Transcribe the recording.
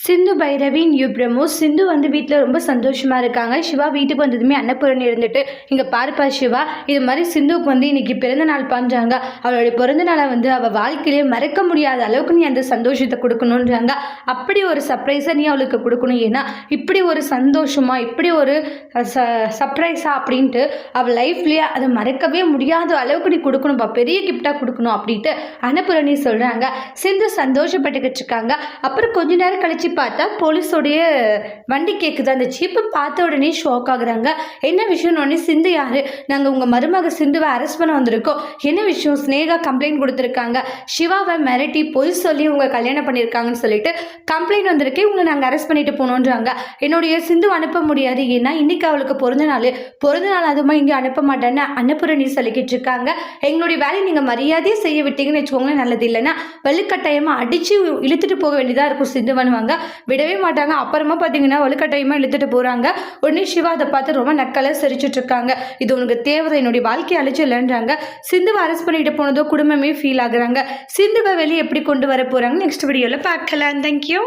Sindhu Bhairavi new promo சிந்து வந்து வீட்டில் ரொம்ப சந்தோஷமாக இருக்காங்க. சிவா வீட்டுக்கு வந்ததுமே அன்னபூரணி இருந்துட்டு, இங்கே பாருப்பா சிவா, இது மாதிரி சிந்துவுக்கு வந்து இன்னைக்கு பிறந்த நாள் பாஞ்சாங்க. அவளுடைய பிறந்த நாளை வந்து அவள் வாழ்க்கையிலே மறக்க முடியாத அளவுக்கு நீ அந்த சந்தோஷத்தை கொடுக்கணுன்றாங்க. அப்படி ஒரு சர்ப்ரைஸை நீ அவளுக்கு கொடுக்கணும். ஏன்னா இப்படி ஒரு சந்தோஷமா, இப்படி ஒரு சர்ப்ரைஸா அப்படின்ட்டு அவள் லைஃப்லேயே அதை மறக்கவே முடியாத அளவுக்கு நீ கொடுக்கணும்ப்பா, பெரிய கிஃப்டாக கொடுக்கணும் அப்படின்ட்டு அன்னபூரணி சொல்கிறாங்க. சிந்து சந்தோஷப்பட்டுக்கிட்டு இருக்காங்க. அப்புறம் கொஞ்ச நேரம் கழிச்சு பார்த்தா போலீஸோடைய வண்டி கேட்குது. அந்த ஜீப்பை பார்த்த உடனே ஷாக் ஆகுறாங்க. என்ன விஷயம்? உடனே சிந்து யாரு? நாங்கள் உங்கள் மருமக சிந்துவை அரெஸ்ட் பண்ண வந்திருக்கோம். என்ன விஷயம்? ஸ்னேகா கம்ப்ளைண்ட் கொடுத்துருக்காங்க, சிவாவை மிரட்டி பொய் சொல்லி உங்கள் கல்யாணம் பண்ணியிருக்காங்கன்னு சொல்லிட்டு கம்ப்ளைண்ட் வந்திருக்கேன், உங்களை நாங்கள் அரெஸ்ட் பண்ணிட்டு போகணுன்றாங்க. என்னுடைய சிந்து அனுப்ப முடியாது, ஏன்னா இன்னைக்கு அவளுக்கு பிறந்த நாள் அதுமா இங்கே அனுப்ப மாட்டேன்னு அன்னபூரணி சொல்லிக்கிட்டு இருக்காங்க. எங்களுடைய வேலையை நீங்கள் மரியாதையை செய்ய விட்டீங்கன்னு வச்சுக்கோங்களேன், நல்லது. இல்லைன்னா வலுக்கட்டாயமாக அடித்து இழுத்துட்டு போக வேண்டியதாக இருக்கும். சிந்துவனுவாங்க, விடவே மாட்டாங்க. அப்புறமா பார்த்தீங்கன்னா வலுக்கட்டாயமாக இழுத்துட்டு போகிறாங்க. உடனே சிவா அதை பார்த்து ரொம்ப நக்கலாக சிரிச்சுட்டு இருக்காங்க. இது உனக்கு தேவை, என்னுடைய வாழ்க்கையை அழிச்சு இல்லைன்றாங்க. சிந்துவை அரெஸ்ட் பண்ணிட்டு போனதோ குடும்பமே ஃபீல் ஆகுறாங்க. சிந்துவை வெளியே எப்படி கொண்டு வர போகிறாங்க நெக்ஸ்ட் வீடியோவில் பார்க்கலாம். தேங்க்யூ.